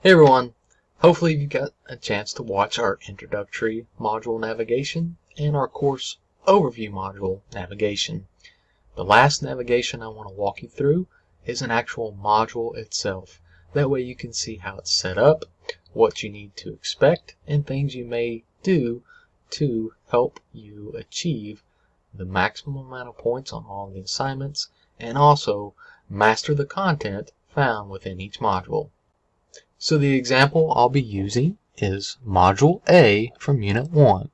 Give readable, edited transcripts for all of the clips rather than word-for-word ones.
Hey everyone, hopefully you got a chance to watch our introductory module navigation and our course overview module navigation. The last navigation I want to walk you through is an actual module itself. That way you can see how it's set up, what you need to expect, and things you may do to help you achieve the maximum amount of points on all the assignments and also master the content found within each module. So the example I'll be using is Module A from Unit 1.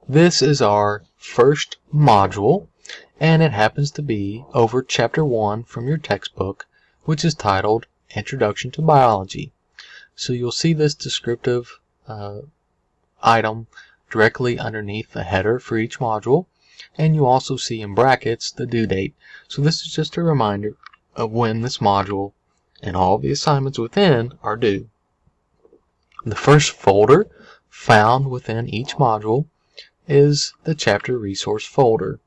This is our first module, and it happens to be over Chapter 1 from your textbook, which is titled Introduction to Biology. So you'll see this descriptive item directly underneath the header for each module, and you also see in brackets the due date. So this is just a reminder of when this module and all the assignments within are due. The first folder found within each module is the chapter resource folder.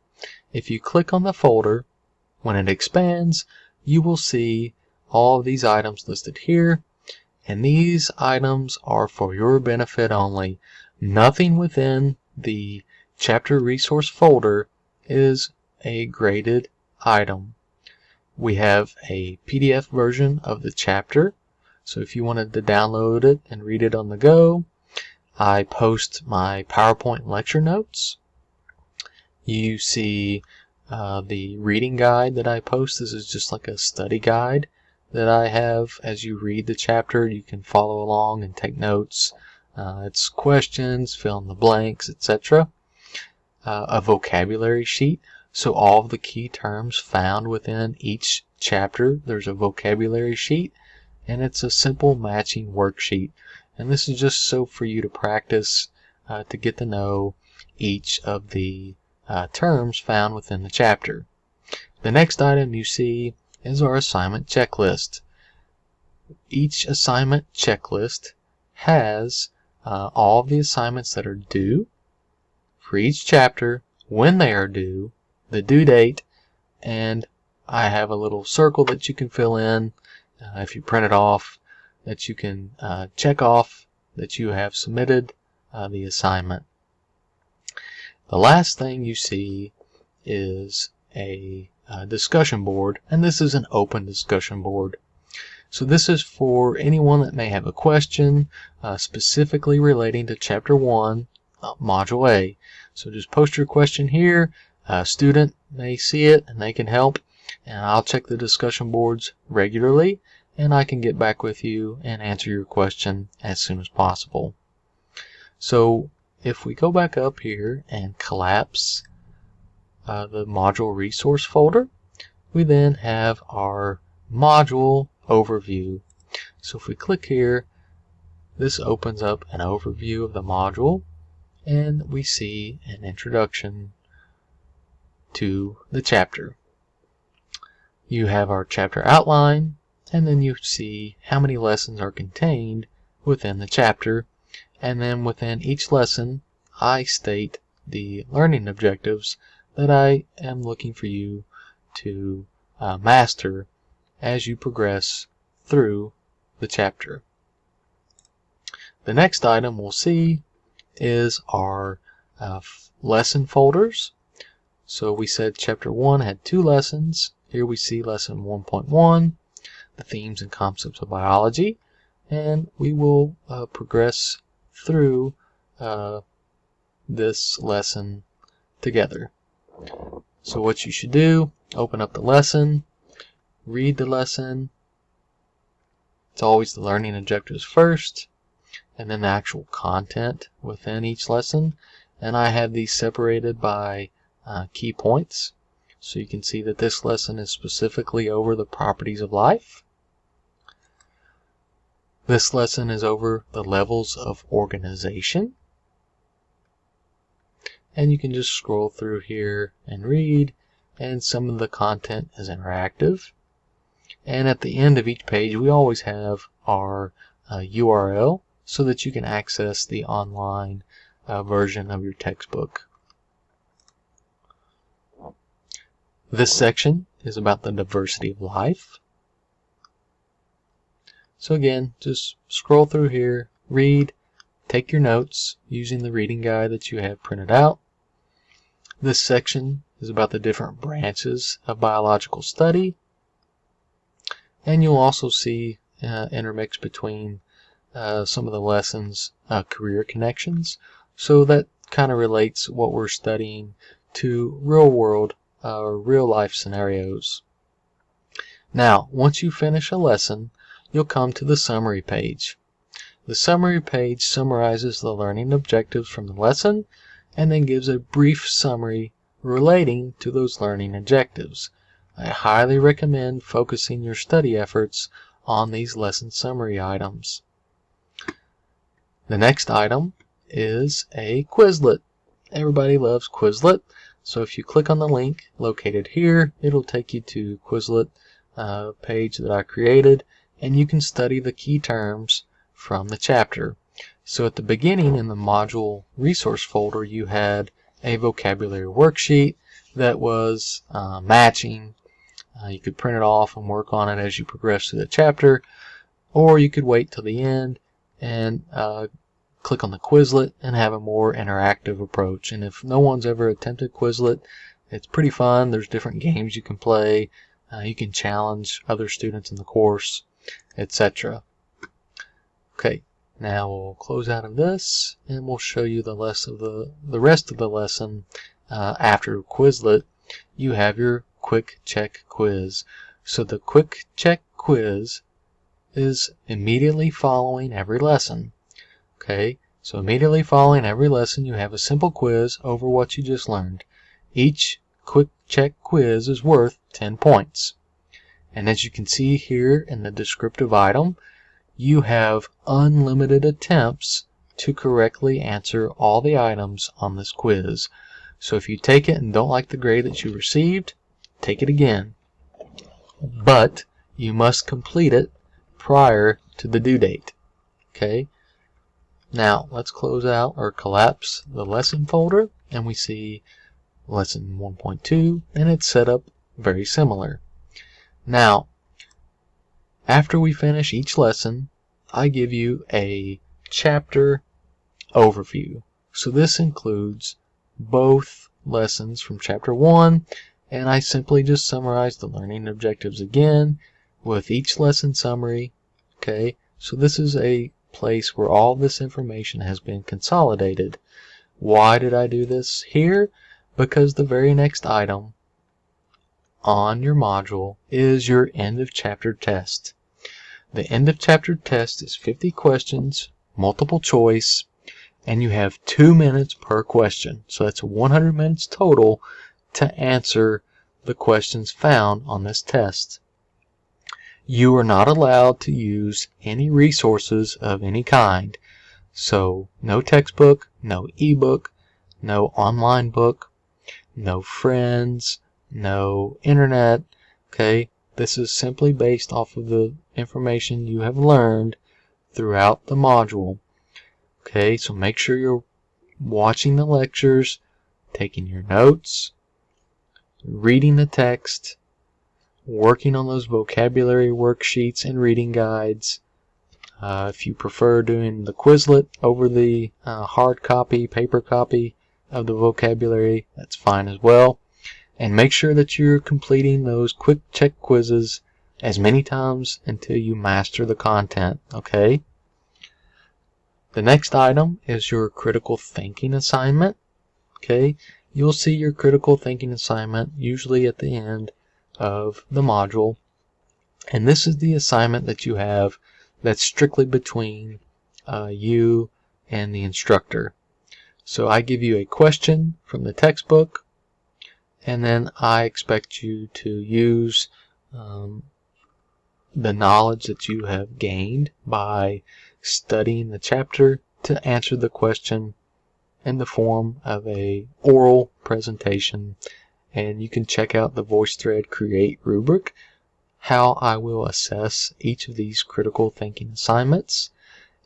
If you click on the folder, when it expands, you will see all of these items listed here, and these items are for your benefit only. Nothing within the chapter resource folder is a graded item. We have a PDF version of the chapter, so if you wanted to download it and read it on the go, I post my PowerPoint lecture notes. You see the reading guide that I post. This is just like a study guide that I have. As you read the chapter, you can follow along and take notes. It's questions, fill in the blanks, etc. A vocabulary sheet. So all of the key terms found within each chapter, there's a vocabulary sheet, and it's a simple matching worksheet. And this is just so for you to practice to get to know each of the terms found within the chapter. The next item you see is our assignment checklist. Each assignment checklist has all of the assignments that are due for each chapter, when they are due, the due date, and I have a little circle that you can fill in if you print it off, that you can check off that you have submitted the assignment. The last thing you see is a discussion board, and this is an open discussion board. So this is for anyone that may have a question specifically relating to Chapter 1, Module A. So just post your question here. A student may see it and they can help, and I'll check the discussion boards regularly, and I can get back with you and answer your question as soon as possible. So if we go back up here and collapse the module resource folder, we then have our module overview. So if we click here, this opens up an overview of the module, and we see an introduction to the chapter. You have our chapter outline, and then you see how many lessons are contained within the chapter, and then within each lesson I state the learning objectives that I am looking for you to master as you progress through the chapter. The next item we'll see is our lesson folders. So we said Chapter 1 had 2 lessons. Here we see Lesson 1.1, the themes and concepts of biology, and we will progress through this lesson together. So what you should do, open up the lesson, read the lesson. It's always the learning objectives first, and then the actual content within each lesson. And I have these separated by key points. So you can see that this lesson is specifically over the properties of life. This lesson is over the levels of organization. And you can just scroll through here and read, and some of the content is interactive. And at the end of each page we always have our URL so that you can access the online version of your textbook. This section is about the diversity of life. So again, just scroll through here, read, take your notes using the reading guide that you have printed out. This section is about the different branches of biological study. And you'll also see intermixed between some of the lessons career connections. So that kind of relates what we're studying to real world or real life scenarios. Now, once you finish a lesson, you'll come to the summary page. The summary page summarizes the learning objectives from the lesson and then gives a brief summary relating to those learning objectives. I highly recommend focusing your study efforts on these lesson summary items. The next item is a Quizlet. Everybody loves Quizlet, so if you click on the link located here, it'll take you to Quizlet page that I created, and you can study the key terms from the chapter. So at the beginning in the module resource folder, you had a vocabulary worksheet that was matching. You could print it off and work on it as you progress through the chapter, or you could wait till the end and click on the Quizlet and have a more interactive approach. And if no one's ever attempted Quizlet, it's pretty fun. There's different games you can play. You can challenge other students in the course, etc. Okay, now we'll close out of this and we'll show you the rest of the lesson. After Quizlet, you have your Quick Check quiz. So the Quick Check quiz is immediately following every lesson. Okay, so immediately following every lesson, you have a simple quiz over what you just learned. Each Quick Check quiz is worth 10 points. And as you can see here in the descriptive item, you have unlimited attempts to correctly answer all the items on this quiz. So if you take it and don't like the grade that you received, take it again. But you must complete it prior to the due date. Okay? Now let's close out or collapse the lesson folder, and we see lesson 1.2, and it's set up very similar. Now, after we finish each lesson, I give you a chapter overview. So this includes both lessons from chapter 1, and I simply just summarize the learning objectives again with each lesson summary. Okay, so this is a place where all this information has been consolidated. Why did I do this here? Because the very next item on your module is your end of chapter test. The end of chapter test is 50 questions, multiple choice, and you have 2 minutes per question. So that's 100 minutes total to answer the questions found on this test. You are not allowed to use any resources of any kind. So no textbook, no ebook, no online book, no friends, no internet. Okay, this is simply based off of the information you have learned throughout the module. Okay, so make sure you're watching the lectures, taking your notes, reading the text, working on those vocabulary worksheets and reading guides. If you prefer doing the Quizlet over the hard copy, paper copy of the vocabulary, that's fine as well. And make sure that you're completing those Quick Check quizzes as many times until you master the content, okay? The next item is your critical thinking assignment. Okay, you'll see your critical thinking assignment usually at the end of the module, and this is the assignment that you have that's strictly between you and the instructor. So I give you a question from the textbook, and then I expect you to use the knowledge that you have gained by studying the chapter to answer the question in the form of a oral presentation. And you can check out the VoiceThread Create rubric, how I will assess each of these critical thinking assignments.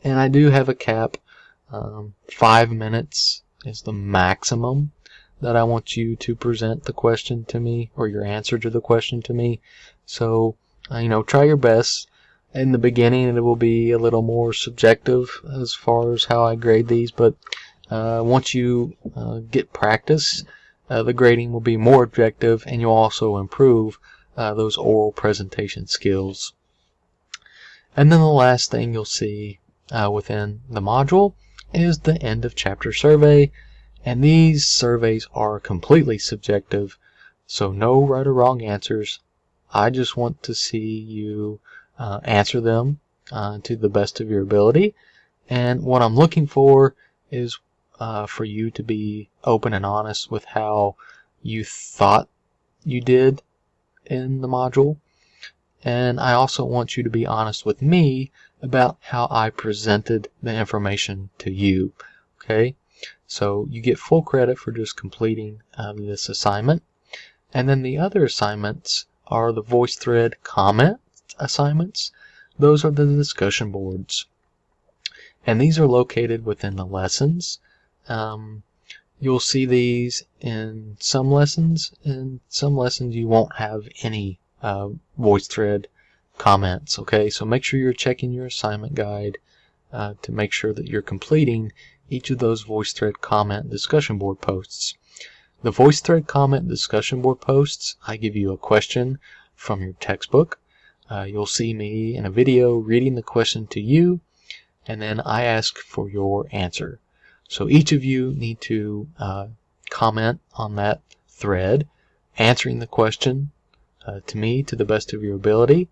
And I do have a cap. 5 minutes is the maximum that I want you to present the question to me, or your answer to the question to me. So, try your best. in the beginning it will be a little more subjective as far as how I grade these, but once you get practice, the grading will be more objective, and you'll also improve those oral presentation skills. And then the last thing you'll see within the module is the end of chapter survey, and these surveys are completely subjective, so no right or wrong answers. I just want to see you answer them to the best of your ability, and what I'm looking for is for you to be open and honest with how you thought you did in the module, and I also want you to be honest with me about how I presented the information to you. Okay, so you get full credit for just completing this assignment, and then the other assignments are the VoiceThread comment assignments. Those are the discussion boards, and these are located within the lessons. You'll see these in some lessons. In some lessons you won't have any VoiceThread comments. Okay, so make sure you're checking your assignment guide to make sure that you're completing each of those VoiceThread comment discussion board posts. The VoiceThread comment discussion board posts, I give you a question from your textbook. You'll see me in a video reading the question to you, and then I ask for your answer. So each of you need to comment on that thread, answering the question to me to the best of your ability,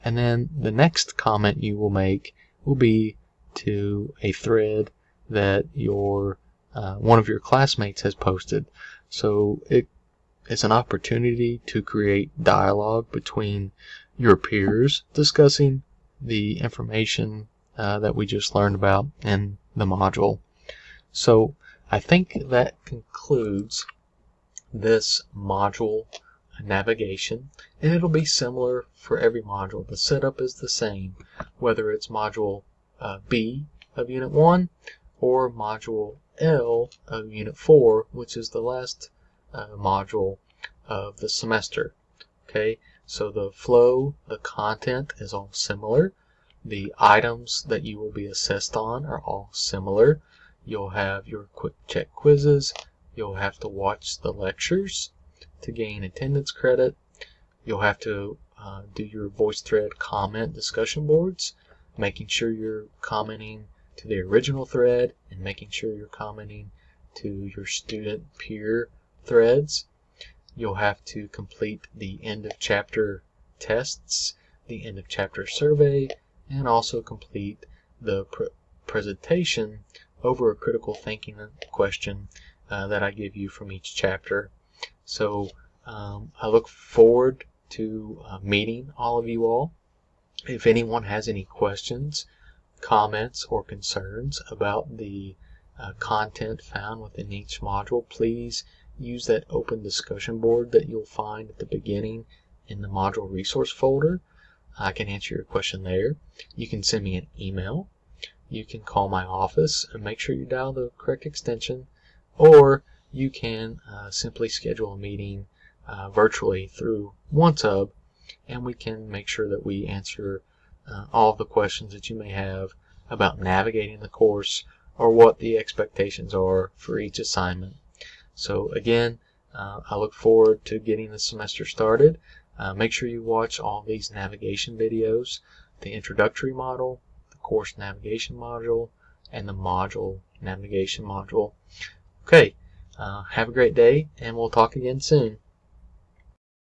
and then the next comment you will make will be to a thread that your one of your classmates has posted. So it is an opportunity to create dialogue between your peers discussing the information that we just learned about in the module. So I think that concludes this module navigation, and it'll be similar for every module. The setup is the same, whether it's module B of Unit 1 or module L of Unit 4, which is the last module of the semester. Okay, so the flow, the content is all similar. The items that you will be assessed on are all similar. You'll have your quick check quizzes. You'll have to watch the lectures to gain attendance credit. You'll have to do your VoiceThread comment discussion boards, making sure you're commenting to the original thread and making sure you're commenting to your student peer threads. You'll have to complete the end of chapter tests, the end of chapter survey, and also complete the presentation over a critical thinking question that I give you from each chapter. So I look forward to meeting all of you all. If anyone has any questions, comments, or concerns about the content found within each module, please use that open discussion board that you'll find at the beginning in the module resource folder. I can answer your question there. You can send me an email. You can call my office and make sure you dial the correct extension, or you can simply schedule a meeting virtually through OneTub, and we can make sure that we answer all of the questions that you may have about navigating the course or what the expectations are for each assignment. So again, I look forward to getting the semester started. Make sure you watch all these navigation videos, the introductory module, the course navigation module, and the module navigation module. Okay, have a great day, and we'll talk again soon.